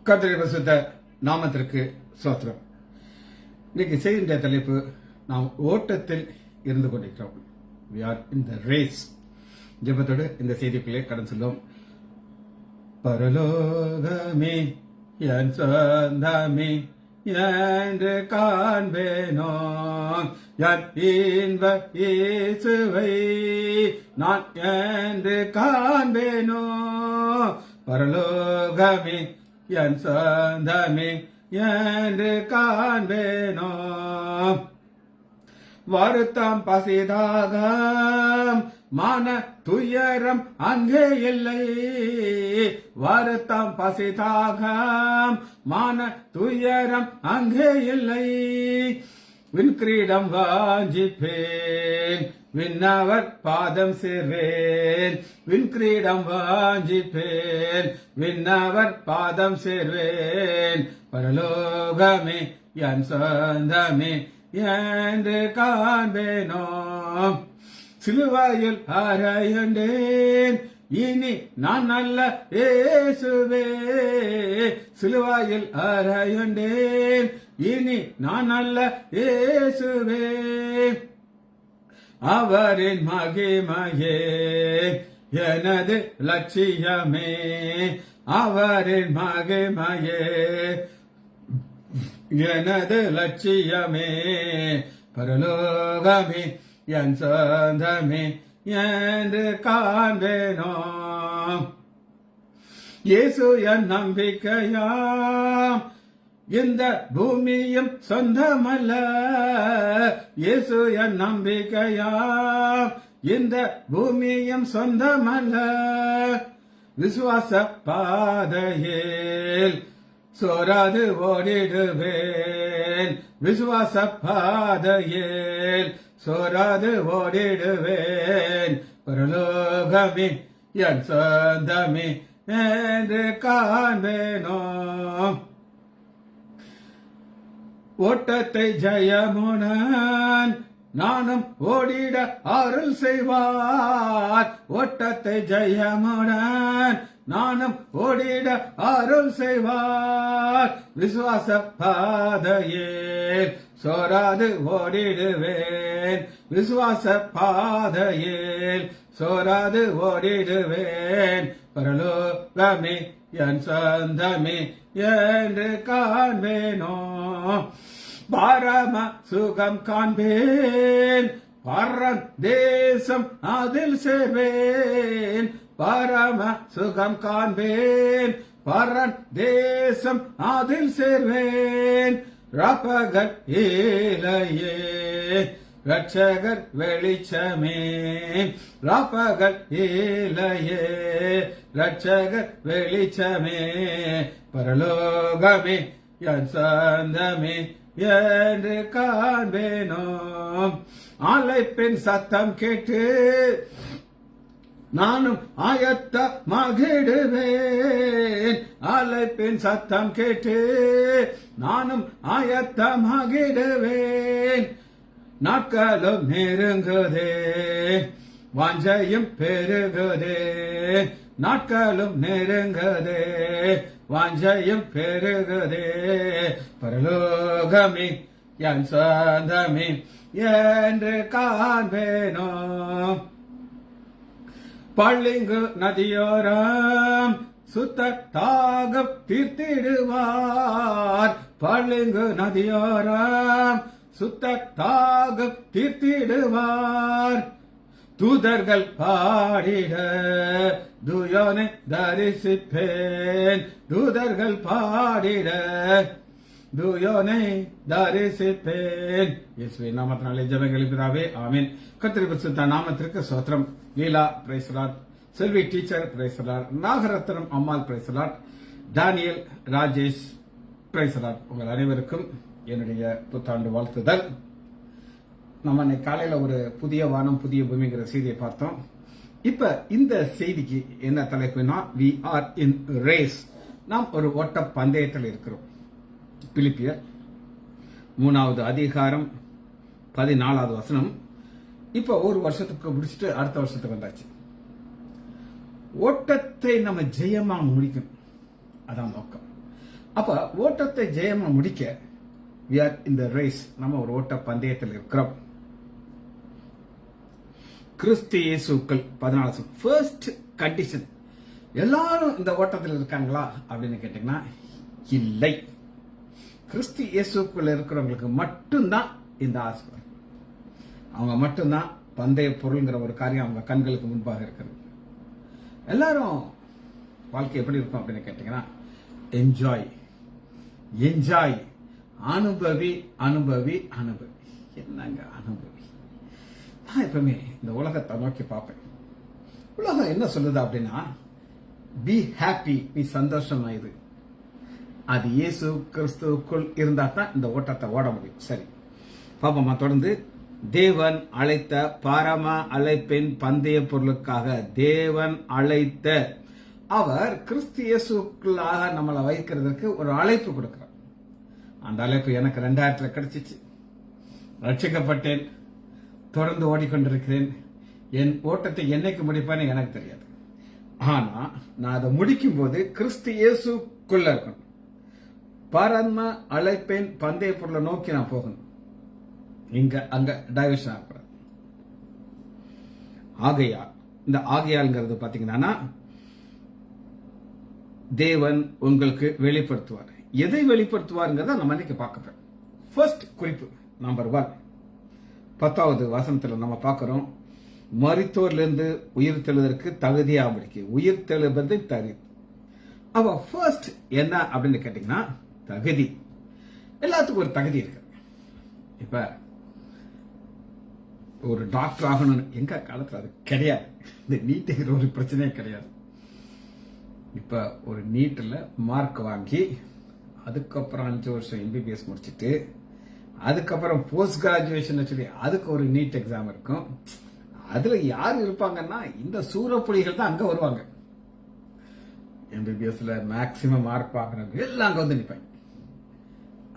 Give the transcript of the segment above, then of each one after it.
கர்த்தருடைய பரிசுத்த நாமத்திற்கு ஸ்தோத்திரம். இன்னைக்கு செய்கின்ற தலைப்பு, நாம் ஓட்டத்தில் இருந்து கொண்டிருக்கிறோம். We are in the race. ஜெபத்தோடு இந்த செய்திக்குள்ளே கடந்து செல்லும். பரலோகமே என் சொந்தமே என்று காண்பேனோ, என் இன்ப இயேசுவை நான் என்று காண்பேனோ. பரலோகமே என் சொந்தமே என்று காண்பேனோ. வருத்தம் பசிதாகம் மான துயரம் அங்கே இல்லை. வருத்தம் பசிதாகம் மான துயரம் அங்கே இல்லை. விண்கிரீடம் வாஞ்சிப்பேன், விண்ணவர் பாதம் சேர்வேன். விண்கிரீடம் வாஞ்சிப்பேன், விண்ணவர் பாதம் சேர்வேன். பரலோகமே என் சொந்தமே என்று காண்பேனோ. சிலுவையில் அறையுண்டேன், இனி நான் நல்ல இயேசுவே. சிலுவையில் அறையுண்டேன், இனி நான் நல்ல இயேசுவே. அவரின் மகிமையே எனது லட்சியமே. அவரின் மகிமையே எனது லட்சியமே. பரலோகமே என் சொந்தமே என்று காண்பேனோ. இயேசு என் நம்பிக்கையாம், இந்த பூமியும் சொந்தமல்ல. இயேசு என் நம்பிக்கையாம், இந்த பூமியும் சொந்தமல்ல. விசுவாச பாதையில் சோராது ஓடிடுவேன். விசுவாச பாதையில் சோராது ஓடிடுவேன். பரலோகமே என் சொந்தமே என்று காண்பேனோ. ஓட்டத்தை ஜெயமுடன் நானும் ஓடிட அருள் செய்வார். ஓட்டத்தை ஜெயமுடன் நானும் ஓடிட அருள் செய்வார். விசுவாச பாதையில் சோராது ஓடிடுவேன். விசுவாச பாதையில் சோராது ஓடிடுவேன். பரலோகமே என் சொந்தமே என்று காண்பேனோ. பரம சுகம் காண்பேன், பரன் தேசம் அதில் சேர்வேன். பரம சுகம் காண்பேன், பரன் தேசம் அதில் சேர்வேன். ரப்பகர் இலையே ரட்சகர் வெளிச்சமே. ரப்பகர் இலையே ரட்சகர் வெளிச்சமே. பரலோகமே என் சொந்தமே என்று காண்பேனோ. அழைப்பின் சத்தம் கேட்டு நானும் ஆயத்தமாகிடுவேன். அழைப்பின் சத்தம் கேட்டு நானும் ஆயத்தமாகிடுவேன். நாட்களும் நெருங்குதே, வாஞ்சையும் பெருகுதே. நாட்களும் நெருங்குதே, வாஞ்சையும் பெருகுதே. பரலோகமே என் சொந்தமே என்று காண்பேனோ. பள்ளிங்கு நதியோரம் சுத்த தாகம் தீர்த்திடுவார். பள்ளிங்கு நதியோரம் சுத்த தாகம் தீர்த்திடுவார். தூதர்கள் பாடிட துயோனை தரிசிப்பேன். தூதர்கள் பாடிட துயோனை தரிசிப்பேன். இயேசுவின் நாமத்தினாலே ஜெபங்கள் பிதாவே, ஆமென். கர்த்தருடைய பரிசுத்த நாமத்திற்கு ஸ்தோத்திரம். Leela praise the Lord, Selvi teacher praise the Lord, Nagarathnam Ammal praise the Lord, Daniel Rajesh praise the Lord. உங்கள் அனைவருக்கும் என்னுடைய புத்தாண்டு வாழ்த்துதல். நம்ம இன்னைக்கு காலையில ஒரு புதிய வானம் புதிய பூமிங்கிற செய்தியை பார்த்தோம். இப்ப இந்த செய்திக்கு என்ன தலைப்புனா, we are in race. நாம் ஒரு ஓட்ட பந்தயத்தில் இருக்கிறோம். பிலிப்பியர் 3வது அதிகாரம் 14வது வசனம். இப்ப ஒரு வருஷத்துக்கு முடிச்சுட்டு அடுத்த வருஷத்துக்கு வந்தாச்சு. ஓட்டத்தை நம்ம ஜெயமா முடிக்கணும், அதான் நோக்கம். அப்ப ஓட்டத்தை ஜெயமா முடிக்க we are in the race. நம்ம ஒரு ஓட்ட பந்தயத்தில் இருக்கிறோம். கிறிஸ்து இயேசுக்குள் 14 ஃபர்ஸ்ட் கண்டிஷன். எல்லாரும் இந்த ஓட்டத்தில் இருக்காங்களா அப்படின்னு கேட்டீங்கன்னா இல்லை. கிறிஸ்து இயேசுக்குள்ள இருக்கிறவங்களுக்கு மட்டும்தான் இந்த ஆசை. அவங்க மட்டும்தான் பந்தய பொருள்ங்கிற ஒரு காரியம் அவங்க கண்களுக்கு முன்பாக இருக்கிறது. எல்லாரும் வாழ்க்கை எப்படி இருக்கும் அப்படின்னு கேட்டீங்கன்னா என்ஜாய் என்ஜாய், அனுபவி அனுபவி அனுபவி. என்னங்க அனுபவி? நான் எப்பவுமே இந்த உலகத்தை நோக்கி பார்ப்பேன். உலகம் என்ன சொல்லுது அப்படின்னா பி ஹாப்பி, நீ சந்தோஷமா இரு. அது இயேசு கிறிஸ்துவுக்குள் இருந்தா தான் இந்த ஓட்டத்தை ஓட முடியும். சரி பாப்போமா தொடர்ந்து. தேவன் அழைத்த பரம அழைப்பின் பந்தய பொருளுக்காக தேவன் அழைத்த அவர் கிறிஸ்து இயேசுக்குள்ளாக நம்மளை வைக்கிறதுக்கு ஒரு அழைப்பு கொடுக்கிறார். அந்த அழைப்பு எனக்கு 2000 கிடைச்சிச்சு. ரட்சிக்கப்பட்டேன், தொடர்ந்து ஓடிக்கொண்டிருக்கிறேன். என் ஓட்டத்தை என்னைக்கு முடிப்பேன்னு எனக்கு தெரியாது. ஆனா நான் அதை முடிக்கும் போது கிறிஸ்து இயேசுக்குள்ள இருக்கணும். பரம அழைப்பேன் பந்தய பொருளை நோக்கி நான் போகணும். இங்க அங்க டைவர்ஷன் ஆகக்கூடாது. ஆகையால் இந்த ஆகையால்ங்கிறது பாத்தீங்கன்னா தேவன் உங்களுக்கு வெளிப்படுத்துவார். எதை வெளிப்படுத்துவாருங்கிறத நம்ம இன்னைக்கு பார்க்க. ஃபர்ஸ்ட் குறிப்பு நம்பர் 1, 10வது வசனத்துல நம்ம பார்க்கிறோம். மரித்தோரிலிருந்து உயிர் தெழுவதற்கு தகுதியாபடிக்கு. உயிர் தெழுவது தகுதி. அவ ஃபர்ஸ்ட் என்ன அப்படின்னு கேட்டீங்கன்னா தகுதி. எல்லாத்துக்கும் ஒரு தகுதி இருக்கு. இப்ப ஒரு டாக்டர் ஆகணும்னு எங்க காலத்துல அது கிடையாது. இந்த நீட்டுங்கிற ஒரு பிரச்சனையே கிடையாது. இப்ப ஒரு நீட்ல மார்க் வாங்கி அதுக்கப்புறம் 5 வருஷம் எம்பிபிஎஸ் முடிச்சுட்டு அதுக்கப்புறம் போஸ்ட் கிராஜுவேஷன் சொல்லி அதுக்கு ஒரு நீட் எக்ஸாம் இருக்கும். அதுல யாரு இருப்பாங்கன்னா இந்த சூரப்புலிகள் தான் அங்க வருவாங்க. எம்பிபிஎஸ்ல மேக்சிமம் மார்க் வாங்குறவங்க எல்லாம் அங்க வந்து நிற்பாங்க.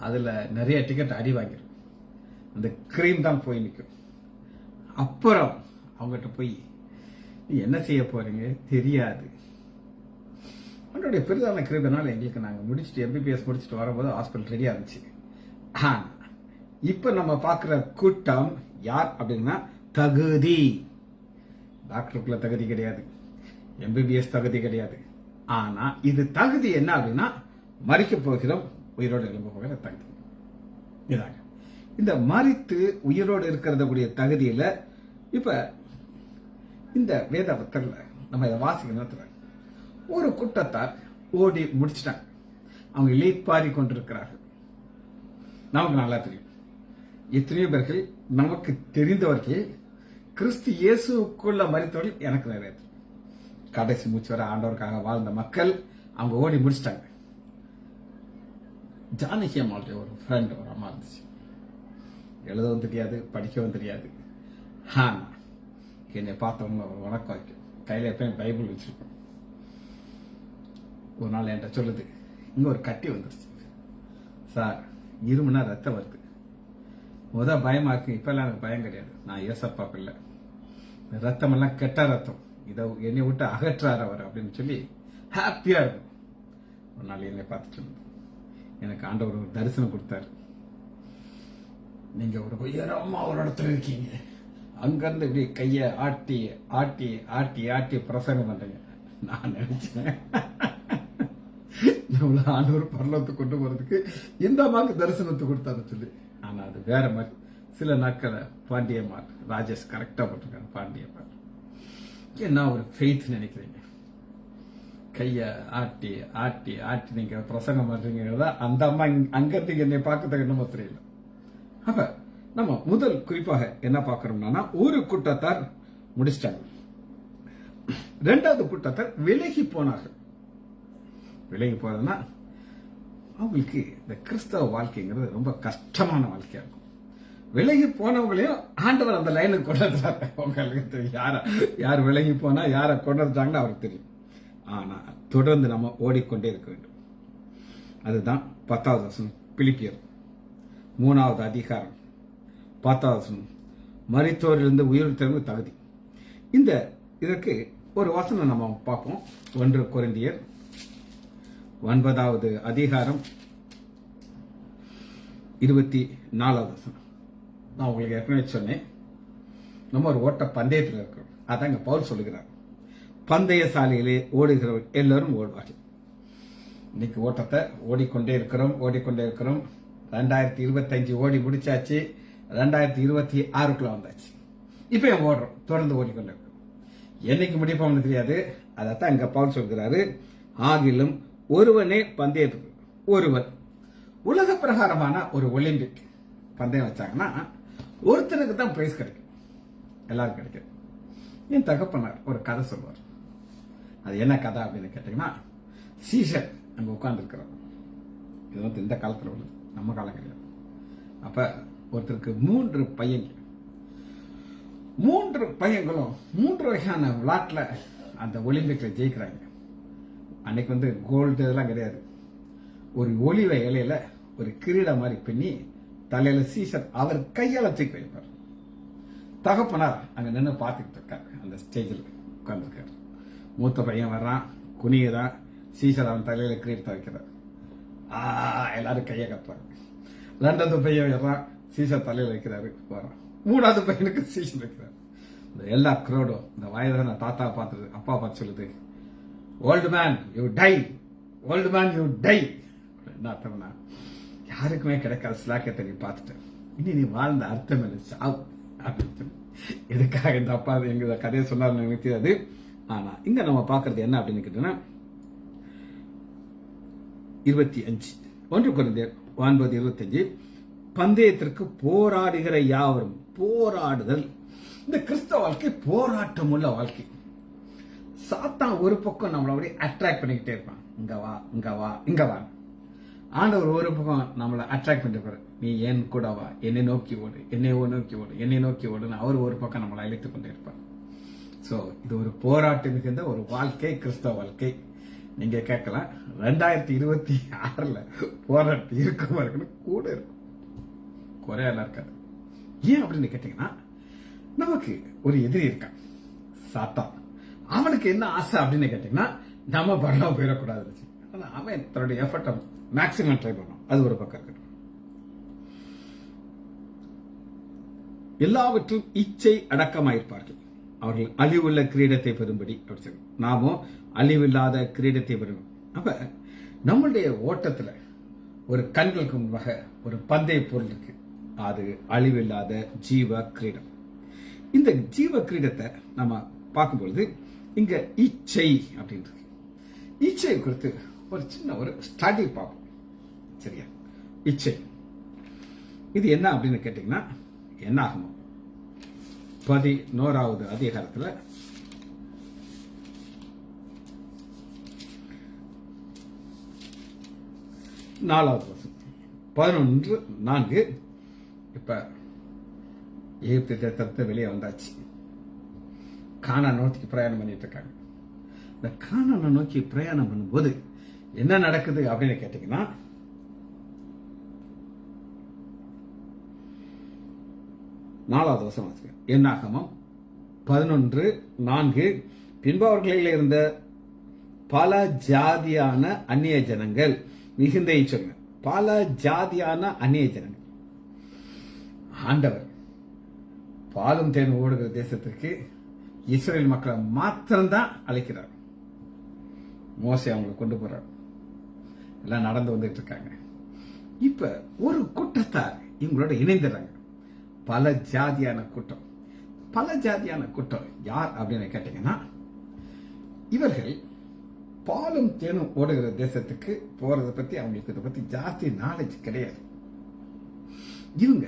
அதுல நிறைய டிக்கெட் அடி வாங்கிடும். அந்த கிரீம் தான் போய் நிற்கும். அப்புறம் அவங்ககிட்ட போய் நீ என்ன செய்ய போறீங்க தெரியாது. அவனுடைய பெரிதான கிருபைனால எங்களுக்கு நாங்க முடிச்சுட்டு எம்பிபிஎஸ் முடிச்சுட்டு வரும்போது ஹாஸ்பிட்டல் ரெடியா இருந்துச்சு. இப்ப நம்ம பாக்குற கூட்டம் யார் அப்படின்னா தகுதி. டாக்டருக்குள்ள தகுதி கிடையாது, எம்பிபிஎஸ் தகுதி கிடையாது. ஆனா இது தகுதி என்ன அப்படின்னா மறிக்க போகிறோம், உயிரோடு எழும்ப போகிற தகுதி. இதாங்க இந்த மறித்து உயிரோடு இருக்கிறத கூடிய தகுதியில இப்ப இந்த வேதாகமத்துல நம்ம இதை வாசிக்க நேரத்தில் ஒரு கூட்டத்தார் ஓடி முடிச்சிட்டாங்க. அவங்க இளைப்பாரி கொண்டிருக்கிறார்கள். நமக்கு நல்லா தெரியும் எத்தனையோ பேர்கள் நமக்கு தெரிந்தவர்கள் கிறிஸ்து இயேசுக்குள்ள மரித்தவர்கள் எனக்கு நிறைய தெரியும். கடைசி மூச்சு வர ஆண்டவருக்காக வாழ்ந்த மக்கள் அவங்க ஓடி முடிச்சிட்டாங்க. ஜானகி அம்மாவுடைய ஒரு ஃப்ரெண்ட் ஒரு அம்மா இருந்துச்சு. எழுதவும் தெரியாது, படிக்கவும் தெரியாது. என்னை பார்த்தவங்க ஒரு வணக்கம் வைக்கும். கையில எப்பயும் பைபிள் வச்சிருக்கோம். ஒரு நாள் என்கிட்ட சொல்லுது, இங்க ஒரு கட்டி வந்துருச்சு சார், இருமுனா ரத்தம் வருது. பயமா இருக்கு. இப்ப எல்லாம் எனக்கு பயம் கிடையாது. நான் ஏசப்பா பிள்ளை. ரத்தம் எல்லாம் கெட்ட ரத்தம், இதை என்னை விட்டு அகற்றார் அவர் அப்படின்னு சொல்லி ஹாப்பியா இருக்கும். ஒரு நாள் என்னை பார்த்து சொல்லுது, எனக்கு ஆண்டவர் ஒரு தரிசனம் கொடுத்தாரு. நீங்க ஒரு உயரமா ஒரு இடத்துல இருக்கீங்க, அங்கிருந்து இப்படி கைய ஆட்டி ஆட்டி ஆட்டி ஆட்டி பிரசங்கம் பண்றீங்க. நான் நினைச்சேன் நம்மள ஆண்டவர் பரலோகத்துக்கு கொண்டு போறதுக்கு இந்த அம்மாவுக்கு தரிசனத்தை கொடுத்தாரு சொல்லி. ஆனா அது வேற மாதிரி. சில நாட்களை பாண்டியம்மாள் ராஜேஷ் கரெக்டா போட்டிருக்காங்க. பாண்டியம்மாள் என்ன ஒரு ஃபெய்த் நினைக்கிறீங்க? கைய ஆட்டி ஆட்டி ஆட்டி நீங்க பிரசங்கம் பண்றீங்க. அந்த அம்மா அங்கிருந்து என்னை பார்க்கறதுக்கு என்னமோ தெரியல. அப்ப நம்ம முதல் குறிப்பாக என்ன பார்க்கிறோம்னா ஒரு கூட்டத்தார் முடிச்சிட்டாங்க. 2வது கூட்டத்தார் விலகி போனார்கள். விலகி போறதுன்னா அவங்களுக்கு இந்த கிறிஸ்தவ வாழ்க்கைங்கிறது ரொம்ப கஷ்டமான வாழ்க்கையா இருக்கும். விலகி போனவங்களையும் ஆண்டவர் அந்த லைனுக்கு கொண்டு வந்துட்டாங்க. உங்களுக்கு தெரியும் யார் விலகி போனா யாரை கொண்டு வந்துட்டாங்கன்னு அவருக்கு தெரியும். ஆனா தொடர்ந்து நம்ம ஓடிக்கொண்டே இருக்க வேண்டும். அதுதான் 10வது வசனம். பிலிப்பியர் 3வது அதிகாரம் 10வது வசனம். மரித்தோரிலிருந்து உயிர் தெழுவு தகுதி. இதற்கு ஒரு வசனம் நம்ம பார்ப்போம். 1 கொரிந்தியர் 9வது அதிகாரம் 24வது வசனம். நான் உங்களுக்கு ஏற்கனவே சொன்னேன், நம்ம ஒரு ஓட்ட பந்தயத்தில் இருக்கிறோம். அதான் இங்க பவுல் சொல்லுகிறார், பந்தய சாலையிலே ஓடுகிறவர் எல்லாரும் ஓடுவார்கள். இன்னைக்கு ஓட்டத்தை ஓடிக்கொண்டே இருக்கிறோம். 2025 ஓடி முடிச்சாச்சு, 2026க்குள்ள வந்தாச்சு. இப்ப ஓடுறோம், தொடர்ந்து ஓடிக்கொண்டே இருக்கிறோம். என்னைக்கு முடிப்போம்னு தெரியாது. அதைத்தான் இங்க பவுல் சொல்கிறாரு, ஆகிலும் ஒருவனே பந்தயத்துக்கு ஒருவன். உலக பிரகாரமான ஒரு ஒலிம்பிக் பந்தயம் வச்சாங்கன்னா ஒருத்தனுக்கு தான் பிரைஸ் கிடைக்கும், எல்லாரும் கிடைக்கும். என் தகப்பனார் ஒரு கதை சொல்வார். அது என்ன கதை அப்படின்னு கேட்டீங்கன்னா, சீசர் அங்க உட்கார்ந்து இருக்கிறோம். இது வந்து இந்த காலத்துல உள்ளது, நம்ம காலம் கிடையாது. அப்ப ஒருத்தருக்கு 3 பையன்கள், 3 பையன்களும் 3 வகையான விளையாட்டுல அந்த ஒலிம்பிக்ல ஜெயிக்கிறாங்க. அன்னைக்கு வந்து கோல்டு இதெல்லாம் கிடையாது. ஒரு ஒலிவ இலையில ஒரு கிரீடம் மாதிரி பின்னி தலையில சீசர் அவர் கையால தூக்கி வைப்பார். தகப்பனார் அங்க நின்று பார்த்துக்கிட்டு இருக்காரு, அந்த ஸ்டேஜில் உட்கார்ந்துருக்காரு. மூத்த பையன் வர்றான், குனியதான், சீசர் அவன் தலையில கிரீடத்தை வைக்கிறார். எல்லாரும் கையை கட்டுறாங்க. 2வது பையன் வர்றான், சீசர் தலையில வைக்கிறாரு, வர்றான். 3வது பையனுக்கு சீசர் வைக்கிறார். இந்த எல்லா க்ரௌடும் இந்த வயதான தாத்தா பார்த்துது, அப்பா பார்த்து சொல்லுது, old man you tie, old man you tie. என்ன அர்த்தம்னா, யாருக்குமே கிடைக்காத ஸ்லாக்கியத்தை நீ பார்த்துட்ட, இனி நீ வாழ்ந்த அர்த்தம் இல்லை, சாவு. எதுக்காக இந்த அப்பா எங்க கதையை சொன்னார் எனக்கு தெரியாது. ஆனா இங்க நம்ம பாக்குறது என்ன அப்படின்னு கேட்டீங்கன்னா, 25 1 கொரிந்தியர் 9:25, பந்தயத்திற்கு போராடுகிற யாவரும். போராடுதல். இந்த கிறிஸ்தவ வாழ்க்கை போராட்டம் உள்ள வாழ்க்கை. சாத்தான் ஒரு பக்கம் நம்மள அப்படியே அட்ராக்ட் பண்ணிக்கிட்டே இருப்பான், இங்க வா இங்க வா இங்க வா. ஆண்டவர் ஒரு பக்கம் நம்மளை அட்ராக்ட் பண்ணிட்டு, நீ என் கூட வா, என்னை நோக்கி ஓடு, என்னை நோக்கி ஓடு, என்னை நோக்கி ஓடுன்னு அவர் ஒரு பக்கம் நம்மளை அழைத்துக் கொண்டே இருப்பார். சோ இது ஒரு போராட்டம் மிகுந்த ஒரு வாழ்க்கை, கிறிஸ்தவ வாழ்க்கை. நீங்க கேட்கலாம், 2026ல போராட்டம் இருக்குமா இருக்குன்னு, கூட இருக்கும், குறையெல்லாம் இருக்காது. ஏன் அப்படின்னு கேட்டீங்கன்னா, நமக்கு ஒரு எதிரி இருக்கான், சாத்தான். அவனுக்கு என்ன ஆசை அப்படின்னு கேட்டீங்கன்னா, நம்ம பரவாயில்ல போயிடக்கூடாது. அவன் தன்னுடைய எஃபர்ட்டை மேக்சிமம் ட்ரை பண்ணும். அது ஒரு பக்கம் இருக்கட்டும். எல்லாவற்றும் இச்சை அடக்கமாயிருப்பார்கள், அவர்கள் அழிவுள்ள கிரீடத்தை பெறும்படி. நாமோ அழிவில்லாத கிரீடத்தை பெறும். அப்ப நம்மளுடைய ஓட்டத்துல ஒரு கண்களுக்கு முன்பாக ஒரு பந்தய பொருள் இருக்கு, அது அழிவில்லாத ஜீவ கிரீடம். இந்த ஜீவ கிரீடத்தை நம்ம பார்க்கும்பொழுது இங்க இச்சை அப்படின்னு இருக்கு. இச்சை குறித்து ஒரு சின்ன ஒரு ஸ்டடி பார்ப்போம், சரியா? இச்சை இது என்ன அப்படின்னு கேட்டீங்கன்னா, என்ன ஆகுமோ 11வது அதிகாரத்துல 4வது வசனம் 11:4. இப்ப எகிப்து தேசத்தை வெளியே வந்தாச்சு, கானான் நோக்கி பிரயாணம் பண்ணிட்டு இருக்காங்க. இந்த கானானை நோக்கி பிரயாணம் பண்ணும்போது என்ன நடக்குது அப்படின்னு கேட்டீங்கன்னா, நாலாவது வசனம் என்னாகமம் 11:4. பின்பு அவர்களில் இருந்த பல ஜாதியான அந்நிய ஜனங்கள் மிகுந்த சொன்ன பல ஜாதியான அந்நிய ஜனங்கள். ஆண்டவர் பாலும் தேனும் ஓடுகிற தேசத்திற்கு இஸ்ரேல் மக்களை மாத்திரம்தான் அழைக்கிறார். மோசே அவங்களை கொண்டு போறார், எல்லாம் நடந்து வந்துட்டு இருக்காங்க. இப்ப ஒரு கூட்டத்தார் இவங்களோட இணைந்துறாங்க, பல ஜாதியான கூட்டம். பல ஜாதியான கூட்டம் யார் அப்படின்னு கேட்டீங்கன்னா, இவர்கள் பாலும் தேனும் ஓடுகிற தேசத்துக்கு போறதை பத்தி அவங்களுக்கு இதை பத்தி ஜாஸ்தி நாலேஜ் கிடையாது. இவங்க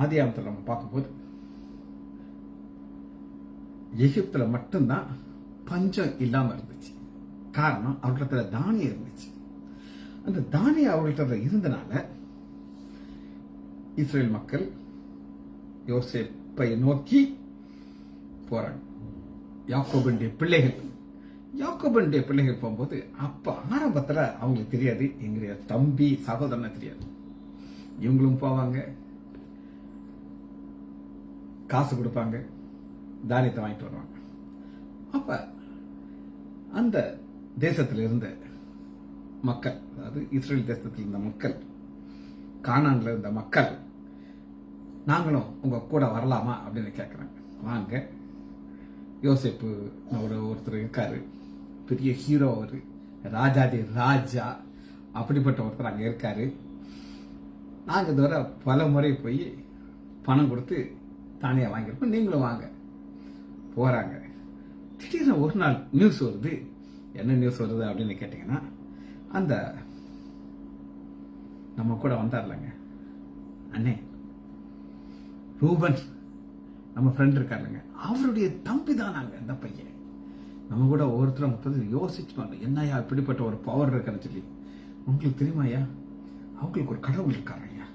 ஆதியாமத்தில் நம்ம பார்க்கும்போது எகிப்துல மட்டும்தான் பஞ்சம் இல்லாம இருந்துச்சு. காரணம், அவர்கிட்ட தானியம் இருந்துச்சு. அந்த தானியம் அவர்கள்ட்ட இருந்தனால இஸ்ரேல் மக்கள் யோசேப்பை நோக்கி போறாங்க. யாக்கோபுடைய பிள்ளைகள் போகும்போது அப்ப ஆரம்பத்துல அவங்களுக்கு தெரியாது, எங்களுடைய தம்பி சகோதரனை தெரியாது. இவங்களும் போவாங்க, காசு கொடுப்பாங்க, தானியத்தை வாங்கிட்டு வருவாங்க. அப்ப அந்த தேசத்தில் இருந்த மக்கள், அதாவது இஸ்ரேல் தேசத்தில் இருந்த மக்கள், கானான்ல இருந்த மக்கள், நாங்களும் உங்க கூட வரலாமா அப்படின்னு கேட்குறாங்க. வாங்க. யோசேப்பு ஒருத்தர் இருக்காரு, பெரிய ஹீரோ, அவரு ராஜாதி ராஜா, அப்படிப்பட்ட ஒருத்தர் அங்கே இருக்காரு. நாங்கள் இதுவரை பல முறை போய் பணம் கொடுத்து தானே வாங்கியிருப்போம், நீங்களும் வாங்க. போறாங்க. திடீர்னு ஒரு நாள் நியூஸ் வருது. என்ன நியூஸ் வருது அப்படின்னு கேட்டீங்கன்னா, அந்த நம்ம கூட வந்தார்லங்க அண்ணே ரூபன், நம்ம ஃப்ரெண்ட் இருக்காருங்க, அவருடைய தம்பி தான் நாங்க. அந்த பையன் நம்ம கூட ஒவ்வொருத்தரும் யோசிச்சு, என்னையா இப்படிப்பட்ட ஒரு பவர் இருக்குன்னு சொல்லி. உங்களுக்கு தெரியுமாயா, அவங்களுக்கு ஒரு கடவுள் இருக்காரு ஐயா,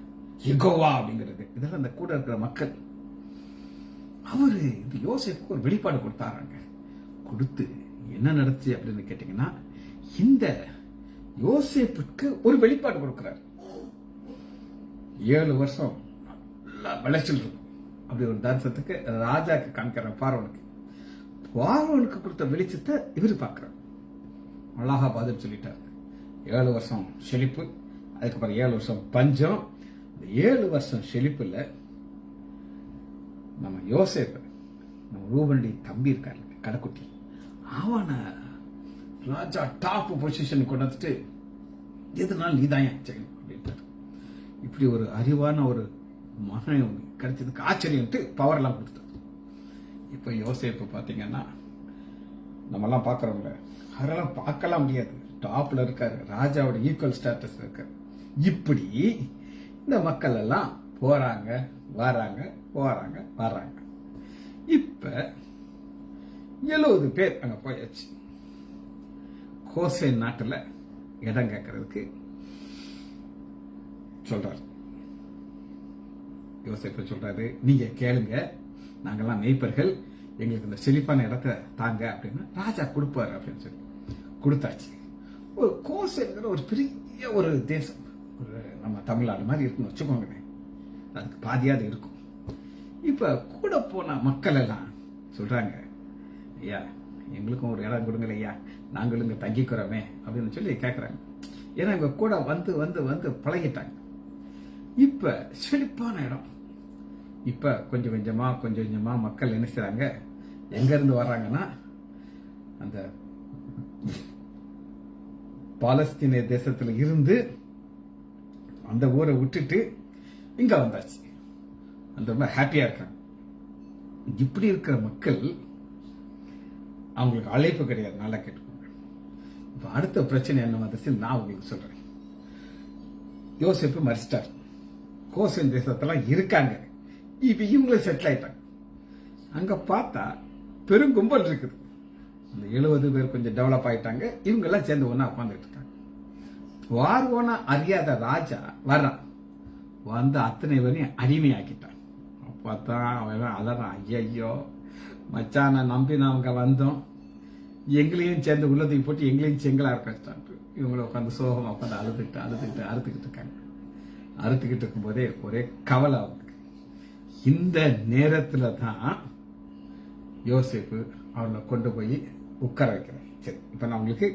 எகோவா அப்படிங்கிறது. இதெல்லாம் அந்த கூட இருக்கிற மக்கள். அவரு இந்த யோசேப்புக்கு ஒரு வெளிப்பாடு கொடுத்தாராங்க. கொடுத்து என்ன நடந்துச்சு அப்படின்னு கேட்டீங்கன்னா, இந்த யோசேப்புக்கு ஒரு வெளிப்பாடு கொடுக்கிறார். 7 வருஷம் நல்லா விளைச்சல் இருக்கும் அப்படி ஒரு தரிசனத்துக்கு ராஜாக்கு காமிக்கிற பார்வனுக்கு. பார்வனுக்கு கொடுத்த வெளிச்சத்தை இவரு பார்க்கிறார். அழகா பதில் சொல்லிட்டார். 7 வருஷம் செழிப்பு, அதுக்கப்புறம் 7 வருஷம் பஞ்சம். இந்த 7 வருஷம் செழிப்புல நம்ம யோசேப்பு, நம்ம ரூபனுடைய தம்பி இருக்காரு கடைக்குட்டி, அவனை ராஜா டாப் பொசிஷன் கொண்டு வந்துட்டு, எதுனாலும் நீதான் செய்யணும் அப்படின்ட்டார். இப்படி ஒரு அறிவான ஒரு மகன் கிடைச்சதுக்கு ஆச்சரியம்ட்டு பவர் எல்லாம் கொடுத்தார். இப்ப யோசேப்பு பாத்தீங்கன்னா, நம்ம எல்லாம் பாக்குறவங்க அதெல்லாம் பார்க்கலாம் முடியாது, டாப்ல இருக்காரு, ராஜாவோட ஈக்குவல் ஸ்டேட்டஸ் இருக்காரு. இப்படி இந்த மக்கள் எல்லாம் போறாங்க வராங்க போறாங்க வர்றாங்க. இப்ப 70 பேர் அங்க போயாச்சு. கோசேன் நாட்டுல இடம் கேட்கறதுக்கு சொல்றாரு. யோசேப்பு சொல்றாரு, நீங்க கேளுங்க, நாங்கெல்லாம் மெய்ப்பர்கள், எங்களுக்கு இந்த செழிப்பான இடத்தை தாங்க அப்படின்னு. ராஜா கொடுப்பாரு அப்படின்னு சொல்லி கொடுத்தாச்சு. ஒரு கோசேன் ஒரு பெரிய ஒரு தேசம், ஒரு நம்ம தமிழ்நாடு மாதிரி இருக்குன்னு வச்சுக்கோங்க, அதுக்கு பாதியாவது இருக்கும். இப்ப கூட போன மக்கள் எல்லாம் சொல்றாங்க, ஐயா எங்களுக்கும் ஒரு இடம் கொடுங்க ஐயா, நாங்களும் இங்க தங்கிக்கிறோமே அப்படின்னு சொல்லி கேட்கறாங்க. ஏன்னா இவங்க கூட வந்து வந்து வந்து பழகிட்டாங்க. இப்ப செழிப்பான இடம். இப்ப கொஞ்சம் கொஞ்சமா மக்கள் என்ன செய்றாங்க, எங்க இருந்து வர்றாங்கன்னா, அந்த பாலஸ்தீன தேசத்துல இருந்து அந்த ஊரை விட்டுட்டு இங்க வந்தாச்சு. அந்த ரொம்ப ஹாப்பியா இருக்காங்க. இப்படி இருக்கிற மக்கள், அவங்களுக்கு அழைப்பு கிடையாது. நல்லா கேட்டுக்கோங்க. இப்ப அடுத்த பிரச்சனை என்ன வந்துச்சு நான் உங்களுக்கு சொல்றேன். யோசேப்பு மரிச்சிட்டார். கோசேன் தேசத்தெல்லாம் இருக்காங்க. இப்ப இவங்களும் செட்டில் ஆயிட்டாங்க. அங்க பார்த்தா பெருங்கும்பல் இருக்குது. அந்த 70 பேர் கொஞ்சம் டெவலப் ஆயிட்டாங்க. இவங்க எல்லாம் சேர்ந்து ஒன்னா உட்காந்துட்டு இருக்காங்க. பார்வோனா அறியாத ராஜா வர்றான். வந்து அத்தனை பேரையும் அடிமையாக்கிட்டான். அப்பதான் அவன் அலறான், ஐயோ மச்சான நம்பி நாங்க வந்தோம், எங்களையும் சேர்ந்து உள்ளதுக்கு போட்டு எங்களையும் செங்கலா இருக்கான். இவங்களை உட்காந்து சோகமா உட்காந்து அறுத்துக்கிட்டு இருக்காங்க. அறுத்துக்கிட்டு இருக்கும் போதே ஒரே கவலை அவங்களுக்கு. இந்த நேரத்துல தான் யோசேப்பு அவனை கொண்டு போய் உட்கார வைக்கிறேன். சரி, இப்ப நான் உங்களுக்கு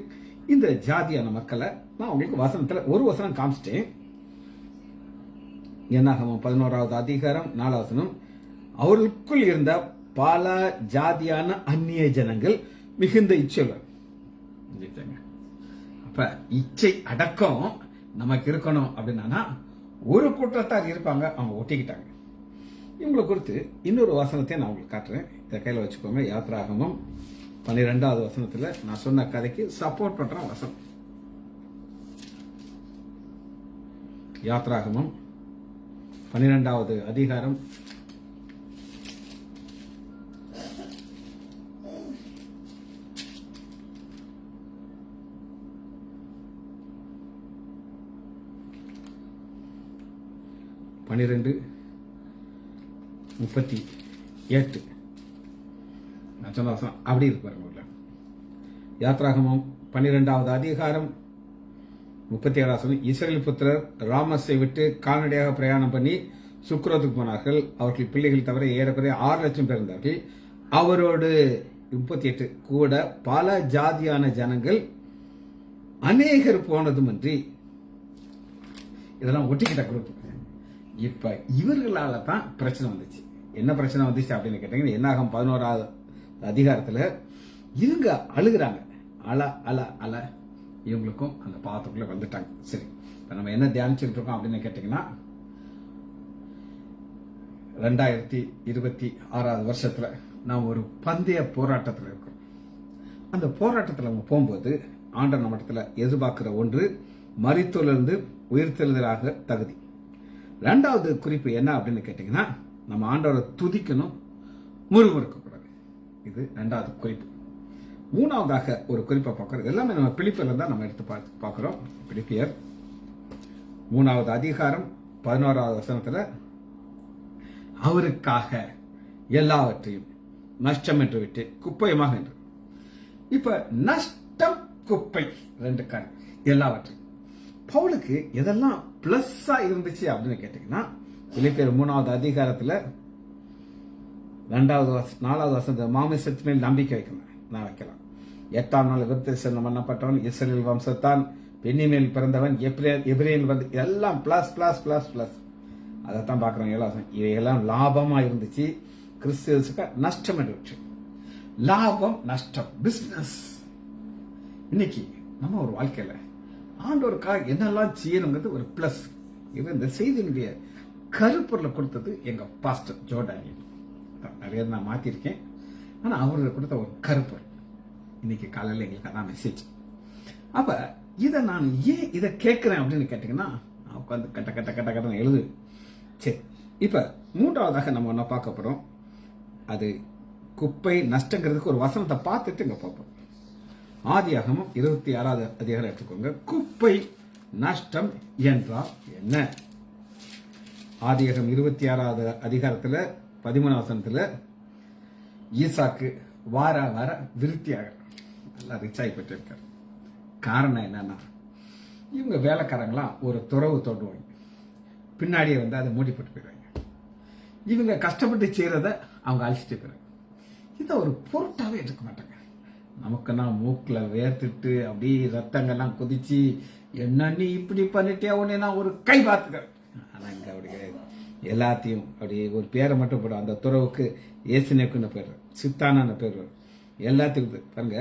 இந்த ஜாதியான மக்களை நான் உங்களுக்கு வசனத்துல ஒரு வசனம் காமிச்சிட்டேன். என்னாகமம் 11வது அதிகாரம் 4வது வசனம், அவர்களுக்குள் இருந்த பல ஜாதியான அந்நிய ஜனங்கள் மிகுந்த இச்சையுள்ளவர். அப்ப இச்சை அடக்கம் நமக்கு இருக்கணும் அப்படின்னா ஒரு கூட்டத்தார் இருப்பாங்க, அவங்க ஒட்டிக்கிட்டாங்க. இவங்களை குறித்து இன்னொரு வசனத்தை நான் உங்களுக்கு காட்டுறேன். இதை கையில வச்சுக்கோங்க. யாத்ராகமம் 12வது வசனத்துல நான் சொன்ன கதைக்கு சப்போர்ட் பண்ற வசனம். யாத்ராகமம் 12வது அதிகாரம் 12:38 நான் சொன்ன வசனம் அப்படி இருக்கு பாருங்க. யாத்ராகமம் 12வது அதிகாரம் 37வது வசனம், இஸ்ரவேல் புத்திரர் ராமஸை விட்டு கால்நடையாக பிரயாணம் பண்ணி சுக்ரோத்துக்கு போனார்கள். அவர்கள் பிள்ளைகள் தவிர ஏறக்குறைய 6 லட்சம் பேர் இருந்தார்கள். அவரோடு 38 கூட பல ஜாதியான ஜனங்கள் அநேகர் போனதுமின்றி இதெல்லாம் ஒட்டிக்கிட்ட குரூப். இப்ப இவர்களால தான் பிரச்சனை வந்துச்சு. என்ன பிரச்சனை வந்துச்சு அப்படின்னு கேட்டீங்கன்னா, என்னாகும் 11வது அதிகாரத்துல இவங்க அழுகுறாங்க. அல அல அல இவங்களுக்கும் அந்த பாவத்துக்குள்ள வந்துட்டாங்க. சரி, இப்ப நம்ம என்ன தியானிச்சுட்டு இருக்கோம் அப்படின்னு கேட்டீங்கன்னா, 2026 வருஷத்துல நாம் ஒரு பந்தய போராட்டத்தில் இருக்கோம். அந்த போராட்டத்தில் நம்ம போகும்போது ஆண்டவர் நம்ம இடத்துல எதிர்பார்க்கிற ஒன்று, மரித்தோரிலிருந்து உயிர்த்தெழுதலாக தகுதி. 2வது குறிப்பு என்ன அப்படின்னு கேட்டீங்கன்னா, நம்ம ஆண்டவரை துதிக்கணும், முறுமுறுக்க கூடாது. இது 2வது குறிப்பு. 3வதாக ஒரு குறிப்பை பார்க்கிறோம். எல்லாமே நம்ம பிலிப்பியர்ல தான் நம்ம எடுத்து பார்க்கிறோம். பிலிப்பியர் 3வது அதிகாரம் 11வது வசனத்துல, அவருக்காக எல்லாவற்றையும் நஷ்டம் என்று விட்டு குப்பையமாக என்று. இப்ப நஷ்டம் குப்பை 2 காரியம். எல்லாவற்றையும் பவுலுக்கு எதெல்லாம் பிளஸ்ஸா இருந்துச்சு அப்படின்னு கேட்டீங்கன்னா, பிலிப்பியர் 3வது அதிகாரத்துல 4வது வசனத்துல, மாமிசத்து மேல் நம்பிக்கை வைக்கலாம். 8ஆம் நாள் விருத்தசேதனம் பண்ணப்பட்டவன், இஸ்ரவேல் வம்சத்தான், பென்னிமேல் பிறந்தவன், எபிரேயன் வந்து, எல்லாம் பிளஸ் பிளஸ் பிளஸ் பிளஸ். அதைத்தான் பாக்குறோம். இவையெல்லாம் லாபமா இருந்துச்சு. கிறிஸ்துவுக்கு நஷ்டம் என்று. லாபம் நஷ்டம் பிசினஸ். இன்னைக்கு நம்ம ஒரு வாழ்க்கையில ஆண்டவருக்காக என்னெல்லாம் செய்யணுங்கிறது ஒரு பிளஸ். இது இந்த செய்தியினுடைய கருப்பொருளை கொடுத்தது எங்க பாஸ்டர் ஜோர்டானியல். நிறைய நான் மாத்திருக்கேன், ஆனா அவருக்கு கொடுத்த ஒரு கருப்பொருள் இன்னைக்கு காலையில் எங்களுக்கு அதான் மெசேஜ். அப்ப இதை நான் ஏன் இதை கேட்கிறேன் அப்படின்னு கேட்டீங்கன்னா, உட்காந்து கட்ட கட்ட கட்ட கட்ட எழுது. சரி, இப்ப 3வதாக நம்ம என்ன பார்க்க போறோம், அது குப்பை நஷ்டங்கிறதுக்கு ஒரு வசனத்தை பார்த்துட்டு இங்க பார்ப்போம். ஆதியாகமம் 26வது அதிகாரம் எடுத்துக்கோங்க. குப்பை நஷ்டம் என்றால் என்ன? ஆதியாகமம் 26வது அதிகாரத்துல 13வது வசனத்துல, ஈசாக்கு வார வார விருத்தியாக நல்லா ரிச் ஆகிப்பட்டு இருக்காரு. காரணம் என்னன்னா, இவங்க வேலைக்காரங்களாம் ஒரு துறவு தோண்டுவாங்க, பின்னாடியே வந்து அதை மூடிப்பட்டு போயிடுவாங்க. இவங்க கஷ்டப்பட்டு செய்யறத அவங்க அழிச்சிட்டு போயிடுறாங்க. இதை ஒரு பொருட்டாவே எடுக்க மாட்டாங்க. நமக்குன்னா மூக்குல வேர்த்துட்டு அப்படியே ரத்தங்கள்லாம் கொதிச்சு, என்ன நீ இப்படி பண்ணிட்டே உடனே நான் ஒரு கை பார்த்துக்க. ஆனா இங்க அப்படி கிடையாது. எல்லாத்தையும் அப்படியே ஒரு பேரை மட்டும் போடும். அந்த துறவுக்கு ஏசுனேக்குன்னு பேர், சித்தானான்னு பேர் வரும். எல்லாத்துக்கும் பாருங்க,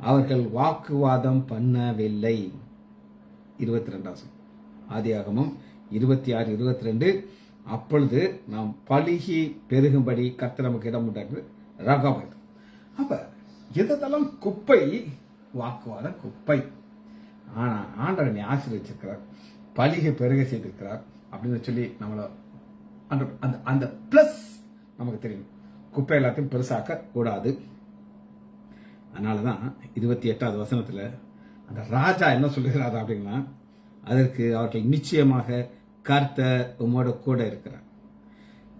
அவர்கள் வாக்குவாதம் பண்ணவில்லை. 22 ஆதியாகமம் 26:22. அப்பொழுது நாம் பழுகி பெருகும்படி கர்த்தர் நமக்கு இடம் உண்டாக்குது. ரகாபத். அப்ப எதெல்லாம் குப்பை, வாக்குவாதம் குப்பை. ஆனா ஆண்டவனை ஆசீர்வதிச்சிருக்கிறார், பழுகி பெருக செய்திருக்கிறார் அப்படின்னு சொல்லி நம்மள அந்த பிளஸ் நமக்கு தெரியும். குப்பை எல்லாத்தையும் பெருசாக்க கூடாது. அதனாலதான் 28வது வசனத்துல அந்த ராஜா என்ன சொல்லுகிறார் அப்படின்னா, அதற்கு அவர்கள் நிச்சயமாக கர்த்தர் உம்மோட கூட இருக்கிறார்,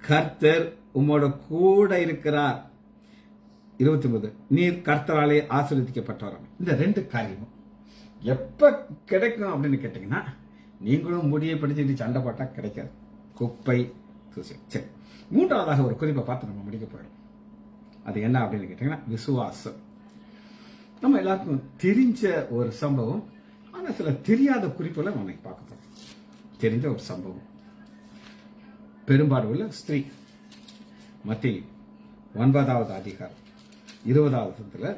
கர்த்தர் உம்மோட கூட இருக்கிறார். 29, நீர் கர்த்தராலே ஆசீர்வதிக்கப்பட்டவர். இந்த 2 காரியமும் எப்ப கிடைக்கும் அப்படின்னு கேட்டீங்கன்னா, நீங்களும் முடியை படிச்சுட்டு சண்டை போட்டா கிடைக்காது. குப்பை. சரி, 3வதாக ஒரு குறிப்பை பார்த்து நம்ம முடிக்க போயிடும். அது என்ன அப்படின்னு கேட்டீங்கன்னா, விசுவாசம். நம்ம எல்லாருக்கும் தெரிஞ்ச ஒரு சம்பவம், ஆனா சில தெரியாத குறிப்புகளை நம்ம பார்க்க போறோம். தெரிஞ்ச ஒரு சம்பவம், பெரும்பாடு உள்ள ஸ்திரீ. மத்தேயு 9வது அதிகாரம் 20வது வசனத்துல,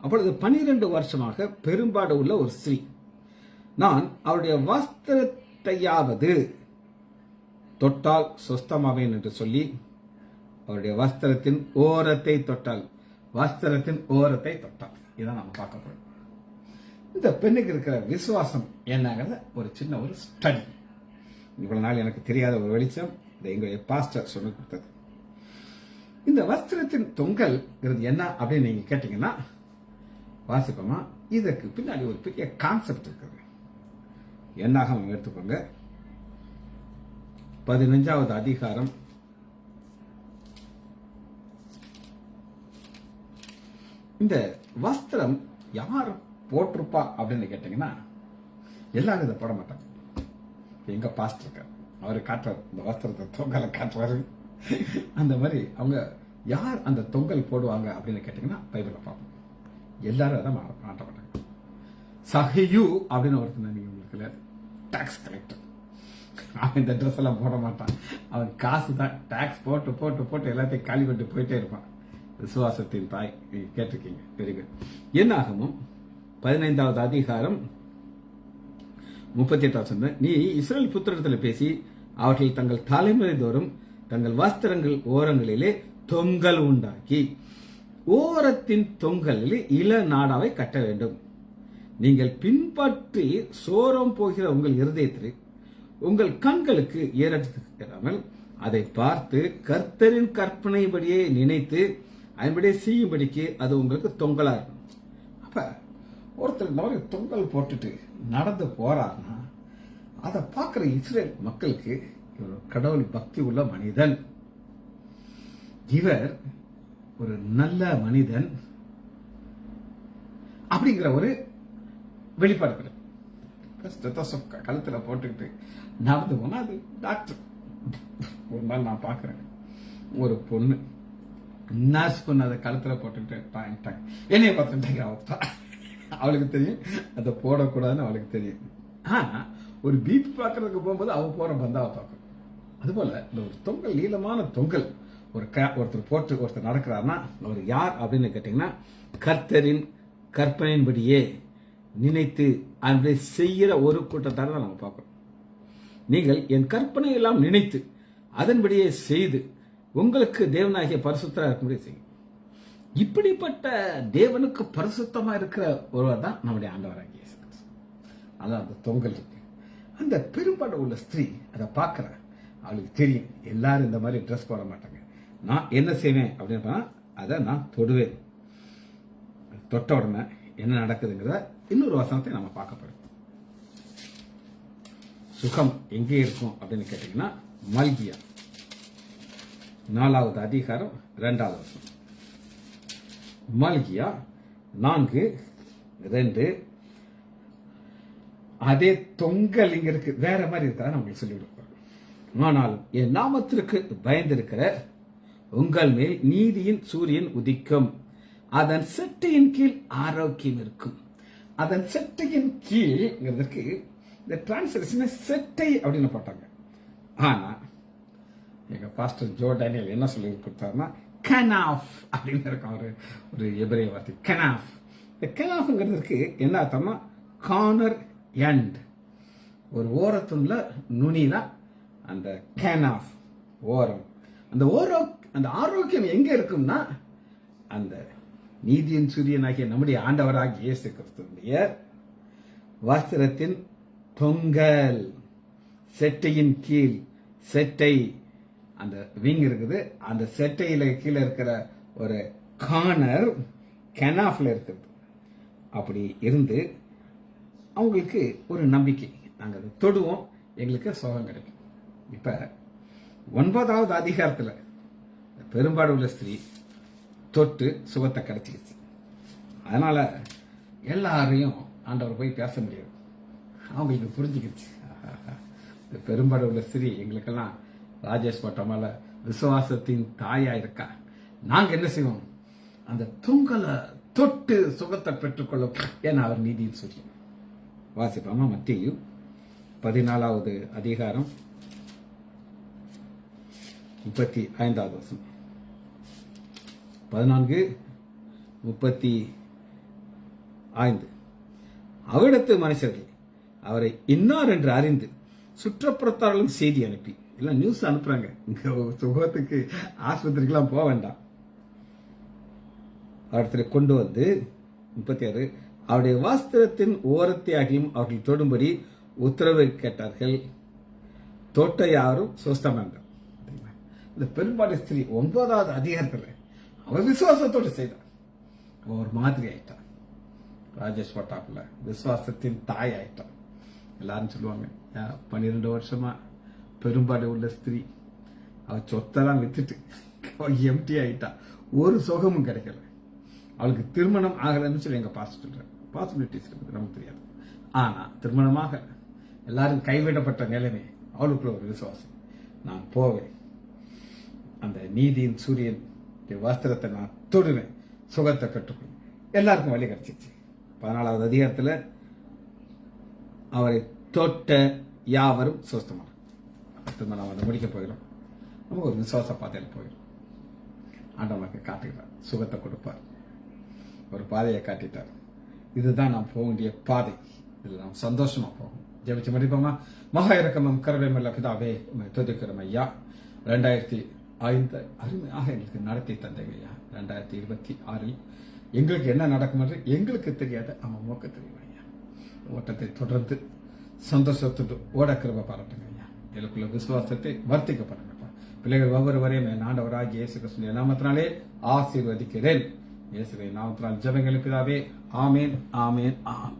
அப்பொழுது 12 வருஷமாக பெரும்பாடு உள்ள ஒரு ஸ்திரீ, நான் அவருடைய வஸ்திரத்தையாவது தொட்டால் சொஸ்தமாவேன் என்று சொல்லி அவருடைய வஸ்திரத்தின் ஓரத்தை தொட்டால், வஸ்திரத்தின் ஓரத்தை தொட்டால். இதான் நம்ம பார்க்க போறோம். இந்த பெண்ணுக்கு இருக்கிற விசுவாசம் என்னங்கிறத ஒரு சின்ன ஒரு ஸ்டடி. இவ்வளவு நாள் எனக்கு தெரியாத ஒரு வெளிச்சம், இதை எங்களுடைய பாஸ்டர் சொல்லி கொடுத்தது. இந்த வஸ்திரத்தின் தொங்கல் என்ன அப்படின்னு நீங்க கேட்டீங்கன்னா, வாசிப்போமா, இதற்கு பின்னாடி ஒரு பெரிய கான்செப்ட் இருக்குது. என்னாக எடுத்துக்கோங்க. 15வது அதிகாரம் இந்த வஸ்திரம் யார் போட்டிருப்பா அப்படின்னு கேட்டீங்கன்னா, எல்லாரும் இதை போட மாட்டாங்க. எங்க பாஸ்டர் இருக்கார், அவரு காட்டுறாரு, இந்த வஸ்திரத்தை தொங்கலை காட்டுறாரு. அந்த மாதிரி அவங்க யார் அந்த தொங்கல் போடுவாங்க அப்படின்னு கேட்டீங்கன்னா, பைபிளை பார்ப்போம். எல்லாரும் அதை மாட்ட மாட்டாங்க. சஹியூ அப்படின்னு ஒருத்தன் நீங்க உங்களுக்கு டாக்ஸ் கலெக்டர். அவன் இந்த ட்ரெஸ் எல்லாம் போட மாட்டான். அவன் காசு தான் டாக்ஸ் போட்டு போட்டு போட்டு எல்லாத்தையும் காலி பண்ணிட்டு போயிட்டே இருப்பான். விசுவாசத்தின் தாய் கேட்டிருக்கீங்க. Very good. என்னாகமும் 15வது அதிகாரம் 38 நீ இஸ்ரேல் புத்திரத்தில் பேசி அவர்கள் தங்கள் தலைமுறை தோறும் தங்கள் வஸ்திரங்கள் ஓரங்களிலே தொங்கல் உண்டாக்கி ஓரத்தின் தொங்கலில் இள நாடாவை கட்ட வேண்டும். நீங்கள் பின்பற்றி சோரம் போகிற உங்கள் இருதயத்தில் உங்கள் கண்களுக்கு ஏறாமல் அதை பார்த்து கர்த்தரின் கற்பனைப்படியே நினைத்து அதன்படியே செய்யும்படிக்கு அது உங்களுக்கு தொங்கலா இருக்கும். அப்ப ஒருத்தர் இந்த மாதிரி தொங்கல் போட்டுட்டு நடந்து போறாருன்னா அதை பார்க்கிற இஸ்ரேல் மக்களுக்கு இவர் கடவுள் பக்தி உள்ள மனிதன், இவர் ஒரு நல்ல மனிதன் அப்படிங்கிற ஒரு வெளிப்பாடு. கழுத்துல போட்டுக்கிட்டு நடந்து போனா அது டாக்டர். ஒரு நாள் நான் பாக்குறேன், ஒரு பொண்ணு நர்ஸ் பொண்ணு அதை கழுத்துல போட்டுக்கிட்டு என்னைய பார்த்துட்டாங்க. அவளுக்கு தெரியும் அதை போடக்கூடாதுன்னு அவளுக்கு தெரியும். ஆனா ஒரு பிபி பாக்குறதுக்கு போகும்போது அவ போற பந்தாவை பார்க்கணும். அதுபோல இந்த ஒரு தொங்கல், நீளமான தொங்கல் ஒருத்தர் போட்டு ஒருத்தர் நடக்கிறாருன்னா அவர் யார் அப்படின்னு கேட்டீங்கன்னா கர்த்தரின் கற்பனையின்படியே நினைத்து அதன்படி செய்கிற ஒரு கூட்டத்தார தான் நம்ம பார்க்கிறோம். நீங்கள் என் கற்பனை எல்லாம் நினைத்து அதன்படியே செய்து உங்களுக்கு தேவனாகிய பரிசுத்தரா இருக்கும்படி செய்யும். இப்படிப்பட்ட தேவனுக்கு பரிசுத்தமா இருக்கிற ஒருவர் தான் நம்முடைய ஆண்டவராகிய இயேசு கிறிஸ்து. அதான் அந்த தொங்கல் இருக்கு. அந்த பெரும்பாடு உள்ள ஸ்திரீ அதை பார்க்கிற அவளுக்கு தெரியும், எல்லாரும் இந்த மாதிரி ட்ரெஸ் போட மாட்டாங்க. நான் என்ன செய்வேன் அப்படின்னு அதை நான் தொடுவேன். தொட்ட உடனே என்ன நடக்குதுங்கிறத இன்னொரு வசனத்தை நம்ம பார்க்க போறோம். சுகம் எங்கே இருக்கும் அப்படின்னு கேட்டீங்கன்னா மல்கியா 4வது அதிகாரம் 2வது வசனம். மல்கியா 4:2. அதே தொங்கல் இங்க இருக்கு, வேற மாதிரி இருக்கா நம்மளுக்கு சொல்லிவிடுவோம். ஆனாலும் என் நாமத்திற்கு பயந்திருக்கிற உங்கள் மேல் நீதியின் சூரியன் உதிக்கும், அதன் செட்டையின் கீழ் ஆரோக்கியம் இருக்கும். அதன் செட்டையின் கீழ்ங்கிறதுக்கு இந்த டிரான்ஸ்லேஷன் செட்டை அப்படின்னு போட்டாங்க. ஆனா எங்க பாஸ்டர் ஜோ டேனியல் என்ன சொல்லி கொடுத்தாருன்னா கனாஃப் அப்படின்னு இருக்கும். ஒரு எபிரேய வார்த்தை கனாஃப். இந்த கனாஃப்ங்கிறதுக்கு என்ன அர்த்தம்னா கார்னர் எண்ட், ஒரு ஓரத்துள்ள நுனினா அந்த கனாஃப் ஓரம். அந்த ஆரோக்கியம் எங்க இருக்கும்னா அந்த நீதியின் சூரியனாகிய நம்முடைய ஆண்டவராகிய இயேசு கிறிஸ்துவினுடைய வஸ்திரத்தின் தொங்கல், செட்டையின் கீழ். செட்டை அந்த விங் இருக்குது, அந்த செட்டையில கீழே இருக்கிற ஒரு கார்னர் கனாஃப்ல இருக்குது. அப்படி இருந்து அவங்களுக்கு ஒரு நம்பிக்கை, நாங்கள் அதை தொடுவோம், எங்களுக்கு சுகம் கிடைக்கும். இப்ப 9வது அதிகாரத்துல பெரும்பாடு உள்ள ஸ்திரீ தொட்டு சுகத்தை கிடைச்சிருச்சு. அதனால எல்லாரையும் ஆண்டவர் போய் பேச முடியாது, அவங்களுக்கு புரிஞ்சுக்கிடுச்சு. இந்த பெரும்பாடு உள்ள ஸ்திரீ எங்களுக்கெல்லாம் ராஜேஷ் பட்டமால விசுவாசத்தின் தாயா இருக்கா. நாங்க என்ன செய்வோம், அந்த தொங்கலை தொட்டு சுகத்தை பெற்றுக்கொள்ள, ஏன்னா அவர் நீதியின் சூரியன். வாசிப்பாமா மத்தேயு 14வது அதிகாரம் 35வது வசனம். 14:35. அவ்விடத்து மனுஷர்கள் அவரை இன்னார் என்று அறிந்து சுற்றப்புறத்தார்களும் செய்தி அனுப்பி, எல்லாம் நியூஸ் அனுப்புறாங்க, இங்க சுகத்துக்கு ஆஸ்பத்திரிக்கெல்லாம் போக வேண்டாம், அவர்களை கொண்டு வந்து 36 அவருடைய வஸ்திரத்தின் ஓரத்தையாகியும் அவர்கள் தொடும்படி உத்தரவு கேட்டார்கள். தொட்ட யாரும் சுஸ்தமாங்க. இந்த பெரும்பாடு ஸ்திரீ 9வது அதிகாரத்தில் அவர் விசுவாசத்தோடு செய்தார். அவர் ஒரு மாதிரி ஆயிட்டார். ராஜேஷ் பட்டாப்புல விசுவாசத்தின் தாய் ஆயிட்டார். எல்லாரும் சொல்லுவாங்க 12 வருஷமா பெரும்பாடு உள்ள ஸ்திரீ, அவள் சொத்தெல்லாம் வித்துட்டு எம்டி ஆயிட்டா, ஒரு சுகமும் கிடைக்கல, அவளுக்கு திருமணம் ஆகலன்னு சொல்லி எங்க பாஸ்டர் சொல்றாரு. பாசிபிலிட்டிஸ் இருக்குது, நமக்கு தெரியாது. ஆனா திருமணமாக எல்லாரும் கைவிடப்பட்ட நிலைமை அவளுக்குள்ள ஒரு விசுவாசம், நான் போவேன், அந்த நீதியின் சூரியன் வஸ்திரத்தை நான் தொடுவேன், சுகத்தை பெற்றுக்கொள்வேன். எல்லாருக்கும் வழி கிடைச்சிச்சு. 14வது அதிகாரத்துல அவரை தொட்ட யாவரும் சுஸ்தமான. திரும்ப நம்ம அதை முடிக்க போயிடும். நம்ம ஒரு விசுவாச பாதையில் போயிடும். ஆண்டவனுக்கு காட்டுகிறார், சுகத்தை கொடுப்பார், ஒரு பாதையை காட்டிட்டார். இதுதான் நாம் போக வேண்டிய பாதை. இதுல நாம் சந்தோஷமா போகும். ஜெபிச்சு முடிப்போமா? மகா இரக்கமும் கருணையுள்ள பிதாவே, உம்மை துதிக்கிறோம் ஐயா. 2005 அருமையாக எங்களுக்கு நடத்தி தந்தீங்க ஐயா. 2026 எங்களுக்கு என்ன நடக்கும் என்று எங்களுக்கு தெரியாத அவன் மோக்க தெரியும் ஐயா. ஓட்டத்தை தொடர்ந்து சந்தோஷத்தோடு ஓட கிருபை பாராட்டுங்க ஐயா. எனக்குள்ள விசுவாசத்தை வர்த்திக்க பண்ணுங்கப்பா. பிள்ளைகள் ஒவ்வொருவரையும் என் ஆண்டவராகிய இயேசு கிறிஸ்துவின் நாமத்தினாலே ஆசீர்வதிக்கிறேன். இயேசுவின் நாமத்தினால் ஜெபங்கள் பிதாவே. ஆமேன், ஆமேன், ஆமேன்.